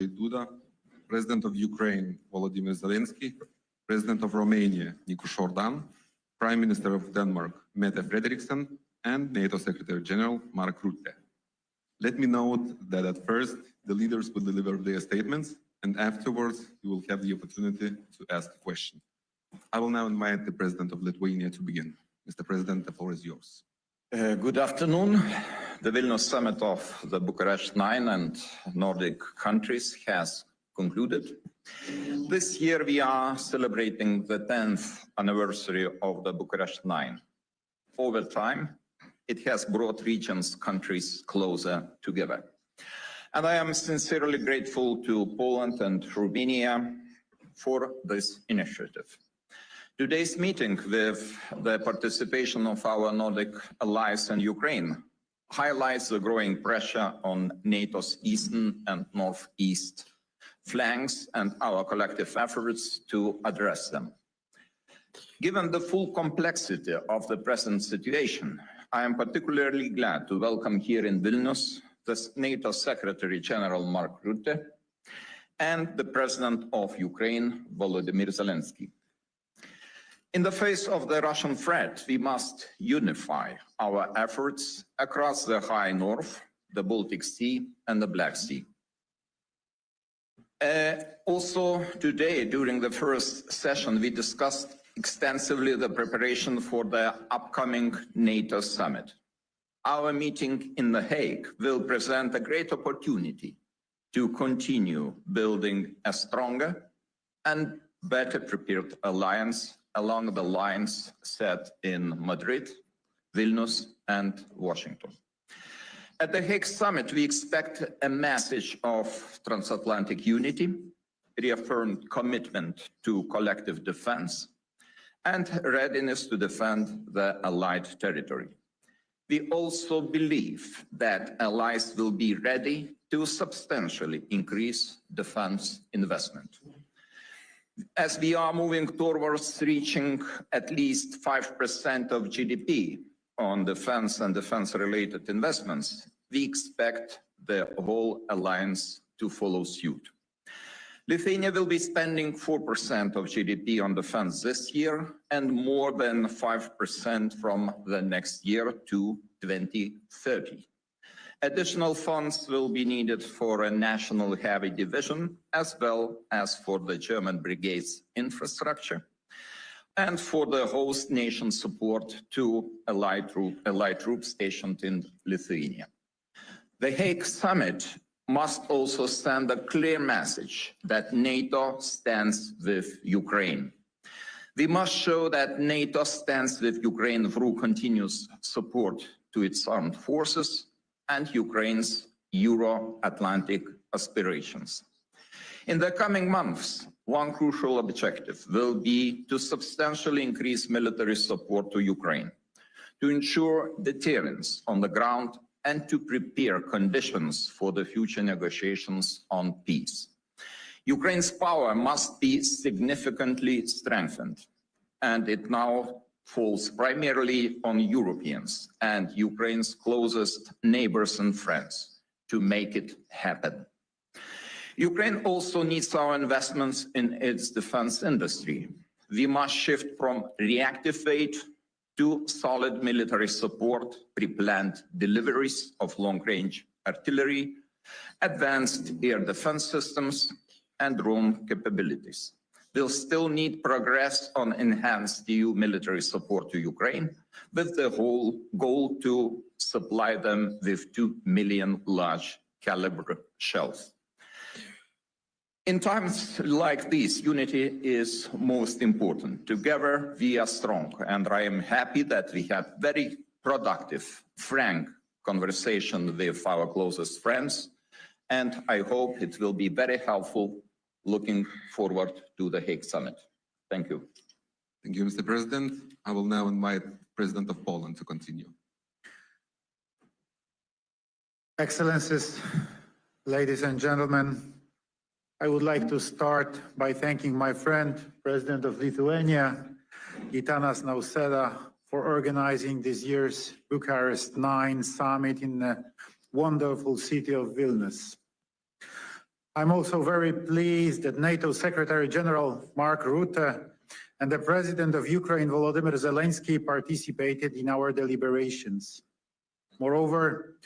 Duda, President of Ukraine, Volodymyr Zelensky, President of Romania, Nicu Șordan, Prime Minister of Denmark, Mette Frederiksen, and NATO Secretary General, Mark Rutte. Let me note that at first, the leaders will deliver their statements, and afterwards, you will have the opportunity to ask a question. I will now invite the President of Lithuania to begin. Mr. President, the floor is yours. Good afternoon. The Vilnius summit of the Bucharest 9 and Nordic countries has concluded. This year we are celebrating the 10th anniversary of the Bucharest 9. Over time, it has brought regions, countries closer together. And I am sincerely grateful to Poland and Romania for this initiative. Today's meeting, with the participation of our Nordic allies and Ukraine, highlights the growing pressure on NATO's eastern and northeast flanks and our collective efforts to address them. Given the full complexity of the present situation, I am particularly glad to welcome here in Vilnius the NATO Secretary General Mark Rutte and the President of Ukraine, Volodymyr Zelensky. In the face of the Russian threat, we must unify our efforts across the High North, the Baltic Sea, and the Black Sea. Also today, during the first session, we discussed extensively the preparation for the upcoming NATO summit. Our meeting in The Hague will present a great opportunity to continue building a stronger and better prepared alliance along the lines set in Madrid, Vilnius, and Washington. At the Hague Summit, we expect a message of transatlantic unity, reaffirmed commitment to collective defense, and readiness to defend the allied territory. We also believe that allies will be ready to substantially increase defense investment. As we are moving towards reaching at least 5% of GDP on defense and defense-related investments, we expect the whole alliance to follow suit. Lithuania will be spending 4% of GDP on defense this year and more than 5% from the next year to 2030. Additional funds will be needed for a national heavy division, as well as for the German brigade's infrastructure, and for the host nation support to allied troops stationed in Lithuania. The Hague Summit must also send a clear message that NATO stands with Ukraine. We must show that NATO stands with Ukraine through continuous support to its armed forces and Ukraine's Euro-Atlantic aspirations. In the coming months, one crucial objective will be to substantially increase military support to Ukraine, to ensure deterrence on the ground, and to prepare conditions for the future negotiations on peace. Ukraine's power must be significantly strengthened, and it now falls primarily on Europeans and Ukraine's closest neighbors and friends to make it happen. Ukraine also needs our investments in its defense industry. We must shift from reactive aid to solid military support, pre-planned deliveries of long-range artillery, advanced air defense systems, and drone capabilities. We'll still need progress on enhanced EU military support to Ukraine, with the whole goal to supply them with 2 million large caliber shells. In times like these, unity is most important. Together we are strong, and I am happy that we had very productive, frank conversation with our closest friends, and I hope it will be very helpful looking forward to the Hague Summit. Thank you. Thank you, Mr. President. I will now invite President of Poland to continue. Excellencies, ladies and gentlemen, I would like to start by thanking my friend, President of Lithuania, Gitanas Nausėda, for organizing this year's Bucharest 9 summit in the wonderful city of Vilnius. I'm also very pleased that NATO Secretary General Mark Rutte and the President of Ukraine, Volodymyr Zelensky, participated in our deliberations. Moreover,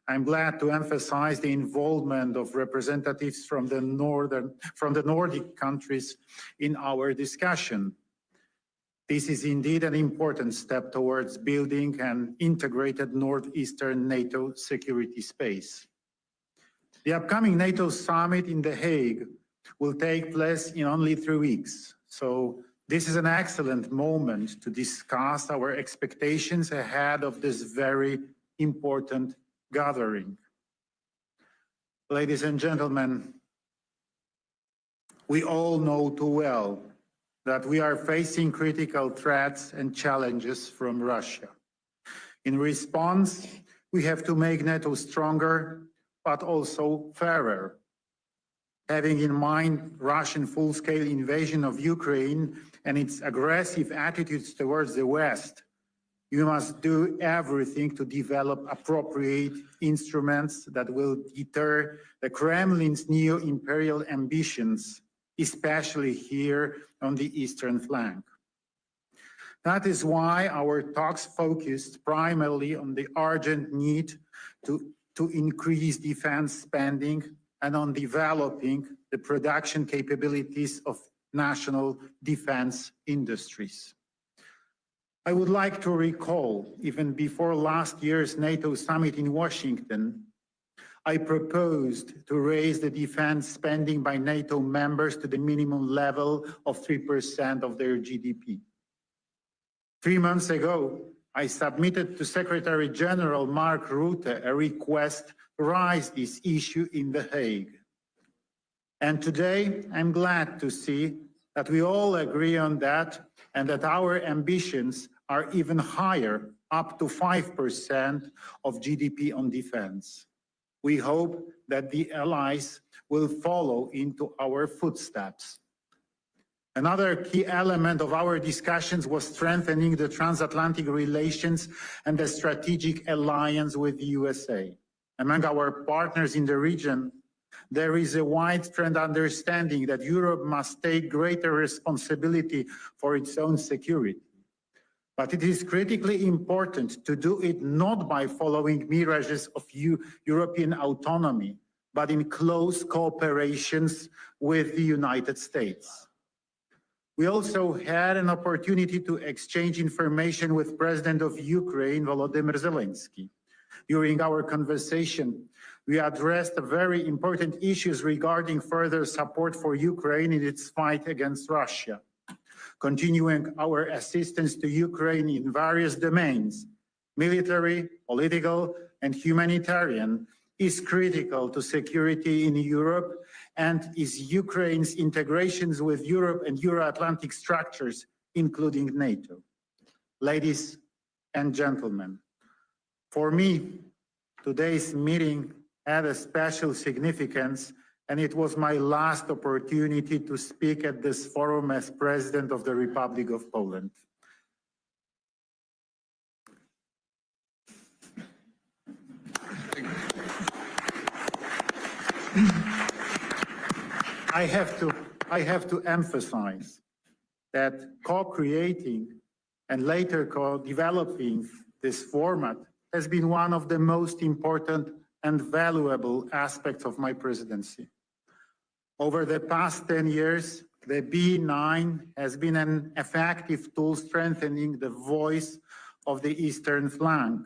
I'm glad to emphasize the involvement of representatives from the Nordic countries in our discussion. This is indeed an important step towards building an integrated northeastern NATO security space. The upcoming NATO summit in The Hague will take place in only 3 weeks, so this is an excellent moment to discuss our expectations ahead of this very important gathering. Ladies and gentlemen, we all know too well that we are facing critical threats and challenges from Russia. In response, we have to make NATO stronger, but also fairer. Having in mind Russian full-scale invasion of Ukraine and its aggressive attitudes towards the West, you must do everything to develop appropriate instruments that will deter the Kremlin's neo-imperial ambitions, especially here on the eastern flank. That is why our talks focused primarily on the urgent need to increase defense spending and on developing the production capabilities of national defense industries. I would like to recall, even before last year's NATO summit in Washington, I proposed to raise the defense spending by NATO members to the minimum level of 3% of their GDP. 3 months ago, I submitted to Secretary General Mark Rutte a request to raise this issue in The Hague. And today, I'm glad to see that we all agree on that and that our ambitions are even higher, up to 5% of GDP on defense. We hope that the allies will follow into our footsteps. Another key element of our discussions was strengthening the transatlantic relations and the strategic alliance with the USA. Among our partners in the region, there is a widespread understanding that Europe must take greater responsibility for its own security. But it is critically important to do it not by following mirages of European autonomy, but in close cooperations with the United States. We also had an opportunity to exchange information with President of Ukraine, Volodymyr Zelensky. During our conversation, we addressed very important issues regarding further support for Ukraine in its fight against Russia. Continuing our assistance to Ukraine in various domains, military, political, and humanitarian, is critical to security in Europe and is Ukraine's integrations with Europe and Euro-Atlantic structures, including NATO. Ladies and gentlemen, for me, today's meeting had a special significance, and it was my last opportunity to speak at this forum as President of the Republic of Poland. I have to emphasize that co-creating and later co-developing this format has been one of the most important and valuable aspects of my presidency. Over the past 10 years, the B9 has been an effective tool strengthening the voice of the eastern flank,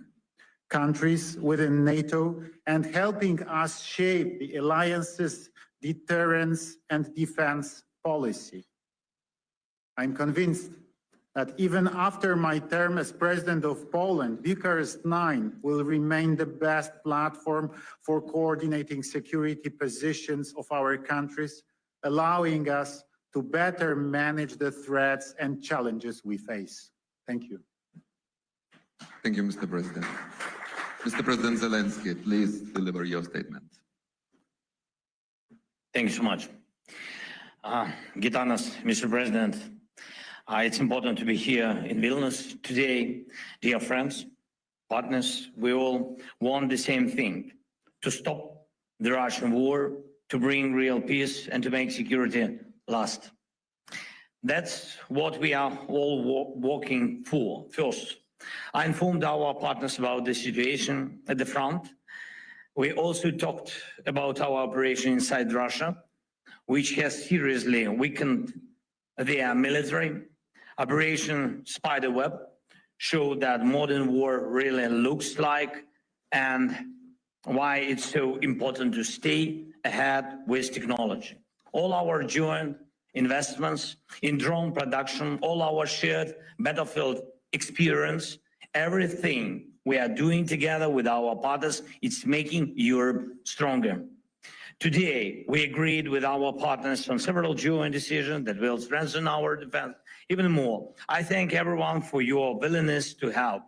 countries within NATO, and helping us shape the alliance's deterrence and defense policy. I'm convinced that even after my term as President of Poland, Bucharest 9 will remain the best platform for coordinating security positions of our countries, allowing us to better manage the threats and challenges we face. Thank you. Thank you, Mr. President. Mr. President Zelensky, please deliver your statement. Thank you so much. Gitanas, Mr. President, it's important to be here in Vilnius today. Dear friends, partners, we all want the same thing, to stop the Russian war to bring real peace and to make security last. That's what we are all working for. First, I informed our partners about the situation at the front. We also talked about our operation inside Russia, which has seriously weakened their military. Operation Spiderweb showed that modern war really looks like and why it's so important to stay ahead with technology. All our joint investments in drone production, all our shared battlefield experience, everything we are doing together with our partners, it's making Europe stronger. Today, we agreed with our partners on several joint decisions that will strengthen our defense even more. I thank everyone for your willingness to help.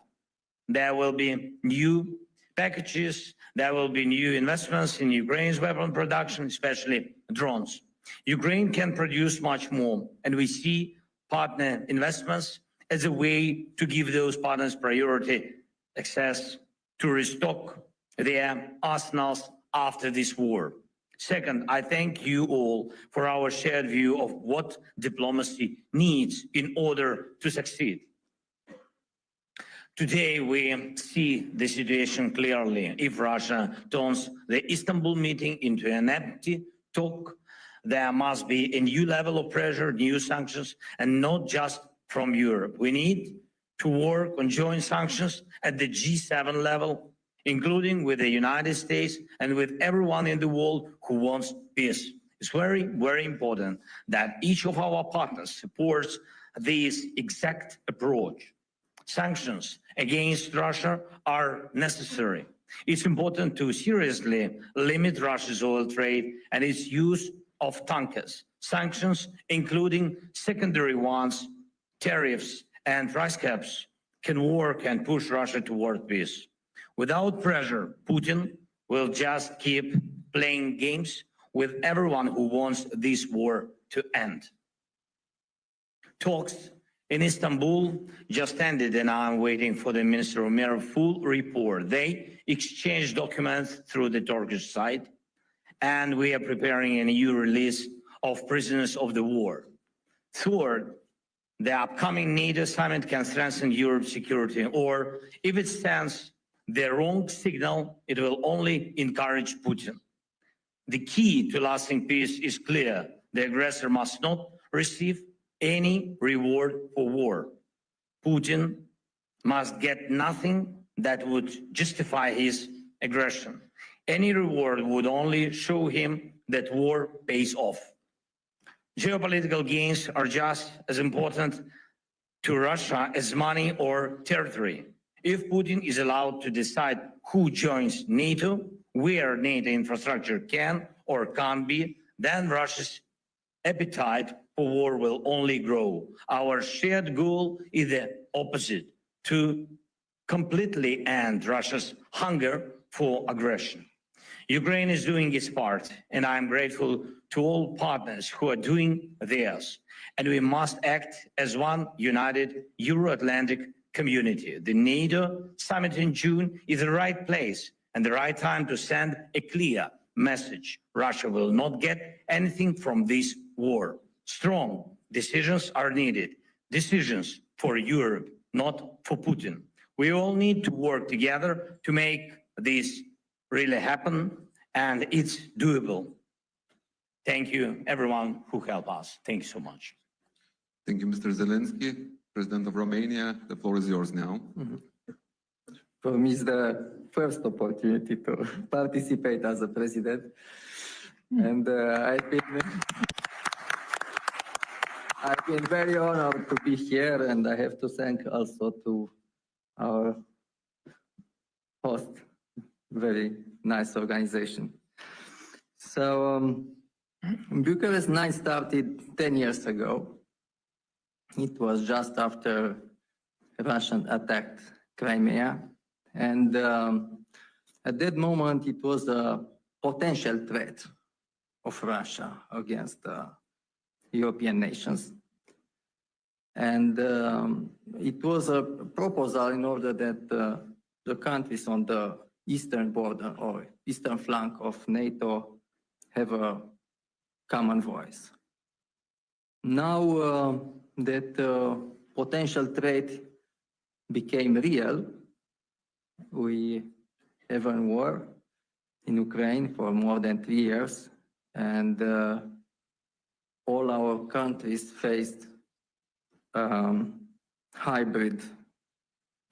There will be new packages, there will be new investments in Ukraine's weapon production, especially drones. Ukraine can produce much more, and we see partner investments as a way to give those partners priority access to restock their arsenals after this war. Second, I thank you all for our shared view of what diplomacy needs in order to succeed. Today, we see the situation clearly. If Russia turns the Istanbul meeting into an empty talk, there must be a new level of pressure, new sanctions, and not just from Europe. We need to work on joint sanctions at the G7 level, including with the United States and with everyone in the world who wants peace. It's very, very important that each of our partners supports this exact approach. Sanctions against Russia are necessary. It's important to seriously limit Russia's oil trade and its use of tankers. Sanctions, including secondary ones, tariffs and price caps, can work and push Russia toward peace. Without pressure, Putin will just keep playing games with everyone who wants this war to end. Talks in Istanbul just ended, and I'm waiting for the Minister of Mir full report. They exchanged documents through the Turkish side, and we are preparing a new release of prisoners of the war. Third, the upcoming NATO summit can strengthen Europe's security, or if it sends the wrong signal, it will only encourage Putin. The key to lasting peace is clear. The aggressor must not receive any reward for war. Putin must get nothing that would justify his aggression. Any reward would only show him that war pays off. Geopolitical gains are just as important to Russia as money or territory. If Putin is allowed to decide who joins NATO, where NATO infrastructure can or can't be, then Russia's appetite for war will only grow. Our shared goal is the opposite, to completely end Russia's hunger for aggression. Ukraine is doing its part, and I am grateful to all partners who are doing theirs. And we must act as one united Euro-Atlantic community. The NATO summit in June is the right place and the right time to send a clear message. Russia will not get anything from this war. Strong decisions are needed. Decisions for Europe, not for Putin. We all need to work together to make this really happen, and it's doable. Thank you, everyone who helped us. Thank you so much. Thank you, Mr. Zelensky. President of Romania, the floor is yours now. For me, it's the first opportunity to participate as a president. And I've been very honored to be here, and I have to thank also to our host, very nice organization. So Bucharest 9 started 10 years ago. It was just after Russia attacked Crimea. And at that moment, it was a potential threat of Russia against European nations. And it was a proposal in order that the countries on the eastern border or eastern flank of NATO have a common voice. Now that potential threat became real, we have a war in Ukraine for more than 3 years, and all our countries faced a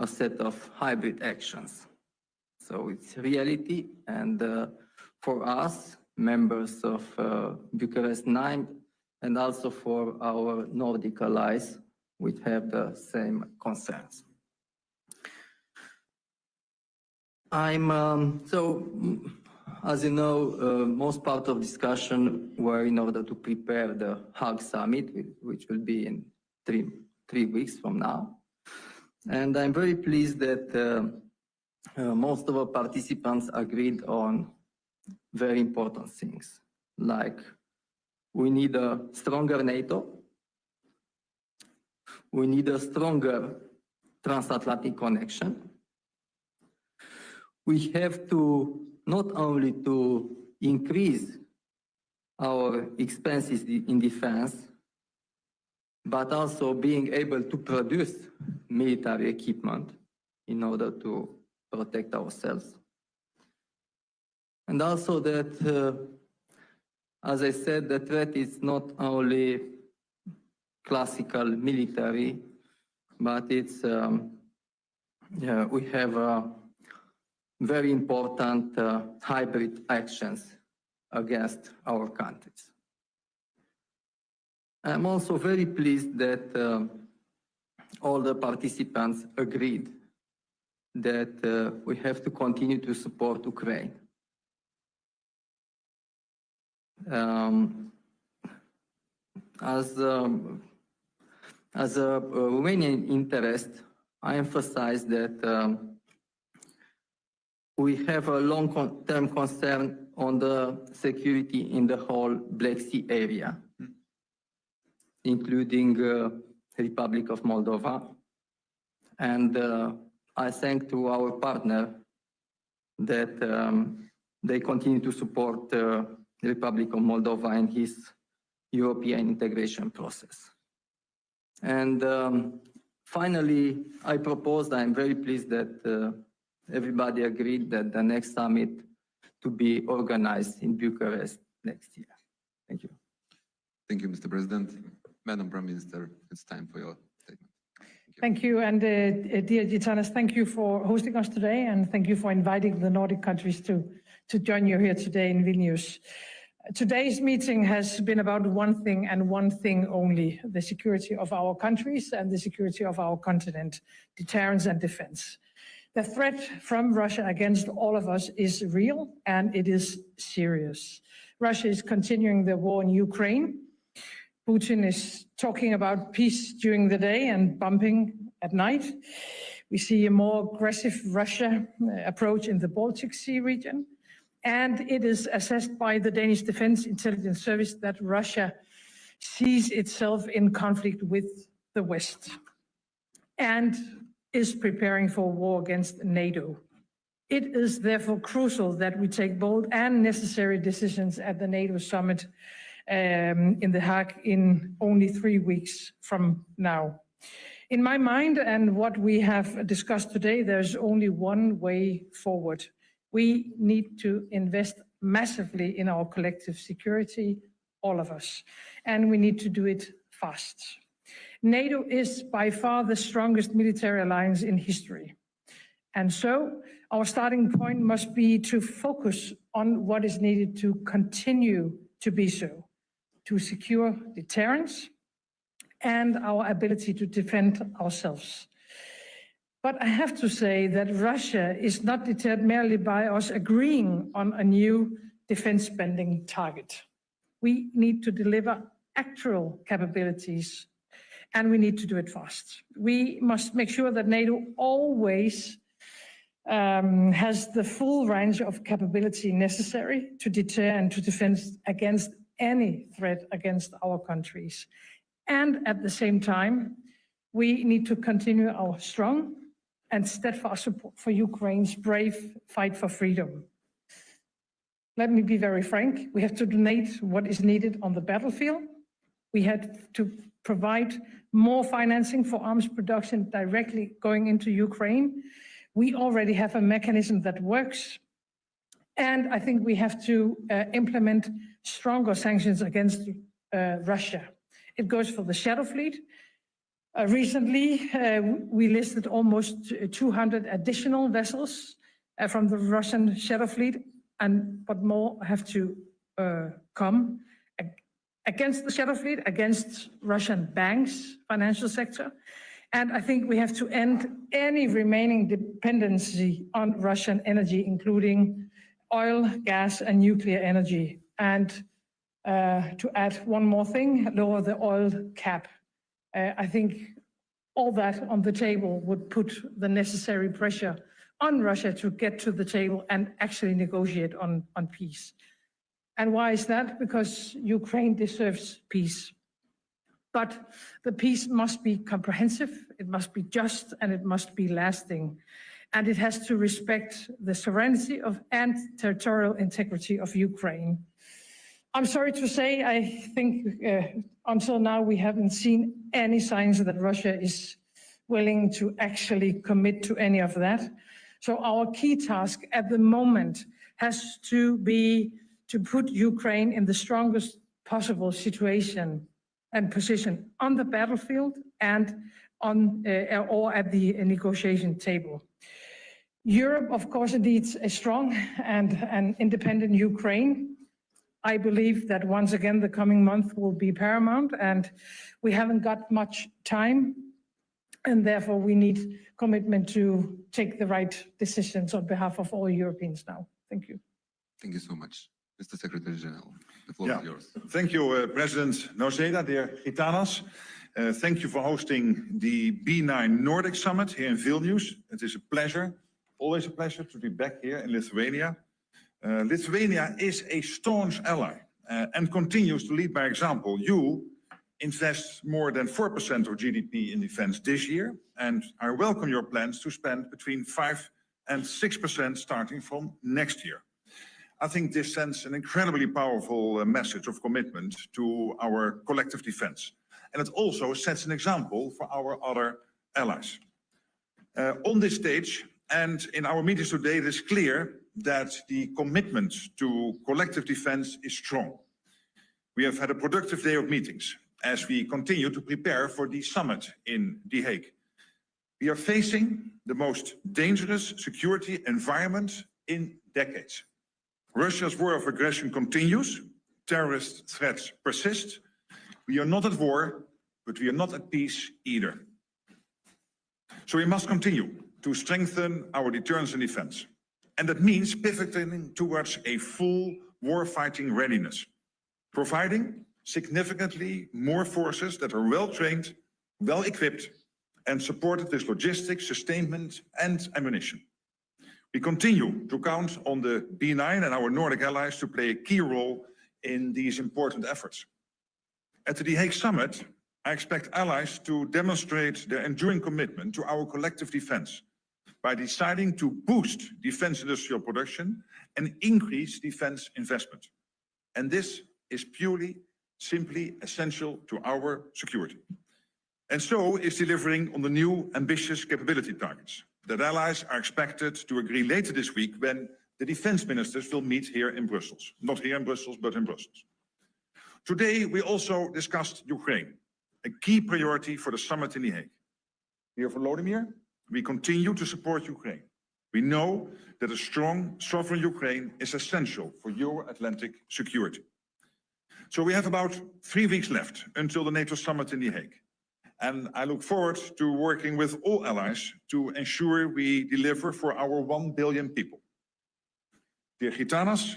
set of hybrid actions. So it's reality, and for us, members of Bucharest 9, and also for our Nordic allies, we have the same concerns. As you know, most part of discussion were in order to prepare the Hague Summit, which will be in three weeks from now. And I'm very pleased that most of our participants agreed on very important things, like we need a stronger NATO, we need a stronger transatlantic connection. We have to not only to increase our expenses in defense, but also being able to produce military equipment in order to protect ourselves. And also that, as I said, the threat is not only classical military, but it's we have very important hybrid actions against our countries. I'm also very pleased that all the participants agreed that we have to continue to support Ukraine. As a Romanian interest, I emphasize that we have a long-term concern on the security in the whole Black Sea area, including the Republic of Moldova. And I thank to our partner that they continue to support the Republic of Moldova in his European integration process. And finally, I'm very pleased that everybody agreed that the next summit to be organized in Bucharest next year. Thank you. Thank you, Mr. President. Madam Prime Minister, it's time for your statement. Thank you. And dear Gitanas, thank you for hosting us today, and thank you for inviting the Nordic countries to join you here today in Vilnius. Today's meeting has been about one thing and one thing only: the security of our countries and the security of our continent, deterrence and defense. The threat from Russia against all of us is real, and it is serious. Russia is continuing the war in Ukraine. Putin is talking about peace during the day and bombing at night. We see a more aggressive Russia approach in the Baltic Sea region. And it is assessed by the Danish Defense Intelligence Service that Russia sees itself in conflict with the West and is preparing for war against NATO. It is therefore crucial that we take bold and necessary decisions at the NATO summit in The Hague in only 3 weeks from now. In my mind, and what we have discussed today, there's only one way forward. We need to invest massively in our collective security, all of us, and we need to do it fast. NATO is by far the strongest military alliance in history. And so our starting point must be to focus on what is needed to continue to be so, to secure deterrence and our ability to defend ourselves. But I have to say that Russia is not deterred merely by us agreeing on a new defense spending target. We need to deliver actual capabilities, and we need to do it fast. We must make sure that NATO always has the full range of capability necessary to deter and to defend against any threat against our countries. And at the same time, we need to continue our strong and steadfast support for Ukraine's brave fight for freedom. let me be very frank, we have to donate what is needed on the battlefield. We had to provide more financing for arms production directly going into Ukraine. We already have a mechanism that works. And I think we have to implement stronger sanctions against Russia. It goes for the Shadow Fleet. Recently, we listed almost 200 additional vessels from the Russian Shadow Fleet, but more have to come against the Shadow Fleet, against Russian banks, financial sector. And I think we have to end any remaining dependency on Russian energy, including oil, gas, and nuclear energy. And to add one more thing, lower the oil cap. I think all that on the table would put the necessary pressure on Russia to get to the table and actually negotiate on peace. And why is that? Because Ukraine deserves peace. But the peace must be comprehensive, it must be just, and it must be lasting. And it has to respect the sovereignty and territorial integrity of Ukraine. I'm sorry to say, I think until now we haven't seen any signs that Russia is willing to actually commit to any of that. So our key task at the moment has to be to put Ukraine in the strongest possible situation and position on the battlefield and on or at the negotiation table. Europe, of course, needs a strong and an independent Ukraine. I believe that once again, the coming month will be paramount, and we haven't got much time, and therefore we need commitment to take the right decisions on behalf of all Europeans now. Thank you. Thank you so much. Mr. Secretary General, the floor is yours. Thank you, President Noceda, dear Gitanas. Thank you for hosting the B9 Nordic Summit here in Vilnius. It is a pleasure, always a pleasure to be back here in Lithuania. Lithuania is a staunch ally and continues to lead by example. You invest more than 4% of GDP in defense this year, and I welcome your plans to spend between 5 and 6% starting from next year. I think this sends an incredibly powerful message of commitment to our collective defense. And it also sets an example for our other allies. On this stage and in our meetings today, it is clear that the commitment to collective defense is strong. We have had a productive day of meetings as we continue to prepare for the summit in The Hague. We are facing the most dangerous security environment in decades. Russia's war of aggression continues, terrorist threats persist. We are not at war, but we are not at peace either. So we must continue to strengthen our deterrence and defense. And that means pivoting towards a full war-fighting readiness, providing significantly more forces that are well-trained, well-equipped, and supported with logistics, sustainment, and ammunition. We continue to count on the B9 and our Nordic allies to play a key role in these important efforts. At the The Hague Summit, I expect allies to demonstrate their enduring commitment to our collective defense by deciding to boost defense industrial production and increase defense investment. And this is simply essential to our security. And so is delivering on the new ambitious capability targets that allies are expected to agree later this week when the defense ministers will meet here in Brussels. Not here in Brussels, but in Brussels. Today, we also discussed Ukraine, a key priority for the summit in The Hague. Here for Volodymyr, we continue to support Ukraine. We know that a strong, sovereign Ukraine is essential for Euro-Atlantic security. So we have about 3 weeks left until the NATO summit in The Hague. And I look forward to working with all allies to ensure we deliver for our 1 billion people. Dear Gitanas,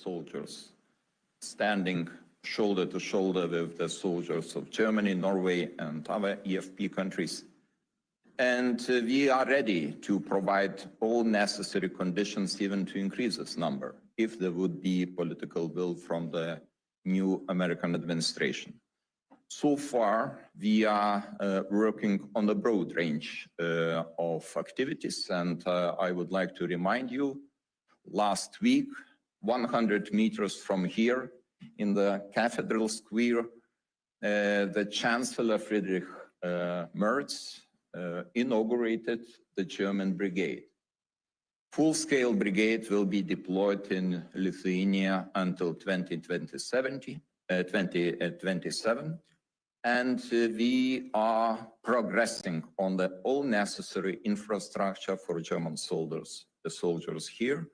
soldiers, standing shoulder to shoulder with the soldiers of Germany, Norway, and other EFP countries. And we are ready to provide all necessary conditions even to increase this number if there would be political will from the new American administration. So far, we are working on a broad range of activities, and I would like to remind you, last week, 100 meters from here in the Cathedral Square, the Chancellor Friedrich Merz inaugurated the German brigade. Full-scale brigade will be deployed in Lithuania until 2027, and we are progressing on the all necessary infrastructure for German soldiers, the soldiers here,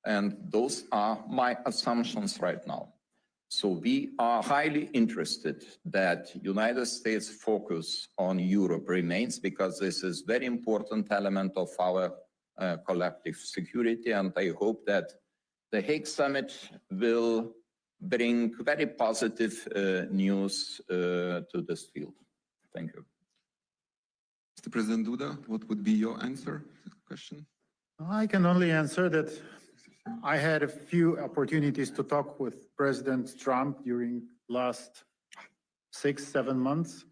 and those are my assumptions right now. So we are highly interested that United States focus on Europe remains, because this is very important element of our collective security, and I hope that the Hague Summit will bring very positive news to this field. Thank you. Mr. President Duda, what would be your answer to the question? I can only answer that I had a few opportunities to talk with President Trump during last 6-7 months.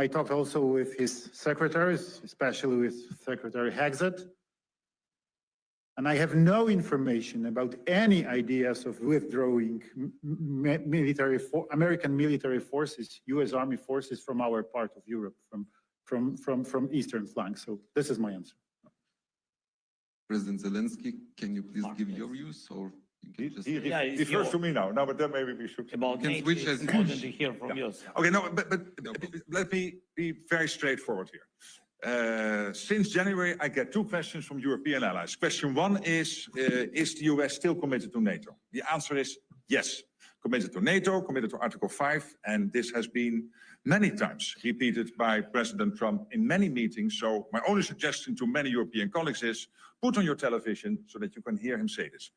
I talked also with his secretaries, especially with Secretary Hegseth. And I have no information about any ideas of withdrawing American military forces, US Army forces from our part of Europe, from eastern flank. So this is my answer. President Zelensky, can you please give your views, or you can just... He Yeah, it's refers to your- me now. No, but then maybe we should. About can NATO, switch it's as- important to hear from you. Okay, no, but let me be very straightforward here. Since January, I get 2 questions from European allies. Question 1 is the US still committed to NATO? The answer is yes. Committed to NATO, committed to Article 5, and this has been many times repeated by President Trump in many meetings. So my only suggestion to many European colleagues is put on your television so that you can hear him say this.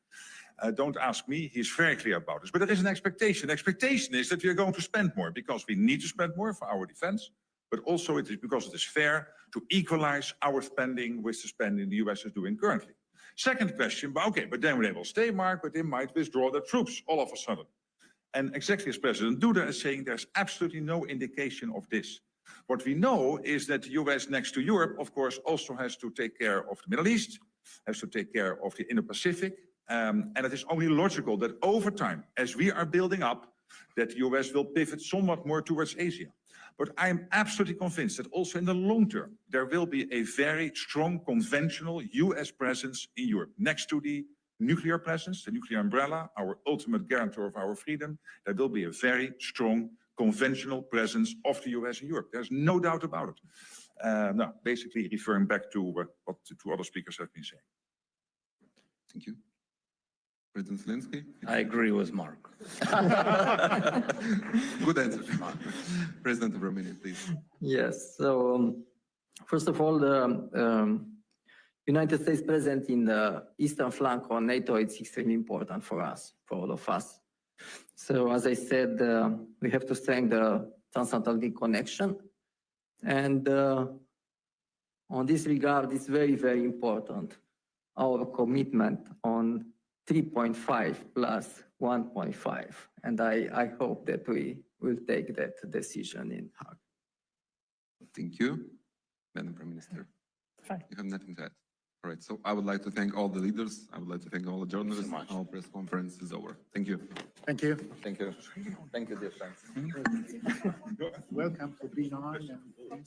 Don't ask me, he's very clear about this. But there is an expectation. The expectation is that we are going to spend more, because we need to spend more for our defense, but also it is because it is fair to equalize our spending with the spending the US is doing currently. Second question, but then they will stay, Mark, but they might withdraw their troops all of a sudden. And exactly as President Duda is saying, there's absolutely no indication of this. What we know is that the US, next to Europe, of course, also has to take care of the Middle East, has to take care of the Indo-Pacific. And it is only logical that over time, as we are building up, that the US will pivot somewhat more towards Asia. But I am absolutely convinced that also in the long term, there will be a very strong conventional US presence in Europe, next to the nuclear presence, the nuclear umbrella, our ultimate guarantor of our freedom. There will be a very strong conventional presence of the US in Europe. There's no doubt about it. No, basically referring back to what the 2 other speakers have been saying. Thank you. President Zelensky? I agree with Mark. Good answer. President of Romania, please. Yes, so first of all, the United States presence in the eastern flank of NATO is extremely important for us, for all of us. So as I said, we have to strengthen the transatlantic connection. And on this regard, it's very, very important, our commitment on 3.5 plus 1.5. And I hope that we will take that decision in Hague. Thank you. Madam Prime Minister, Fine. you have nothing to add. All right, so I would like to thank all the leaders. I would like to thank all the journalists. Our press conference is over. Thank you. Thank you. Thank you. Thank you, dear friends. Welcome to B9. And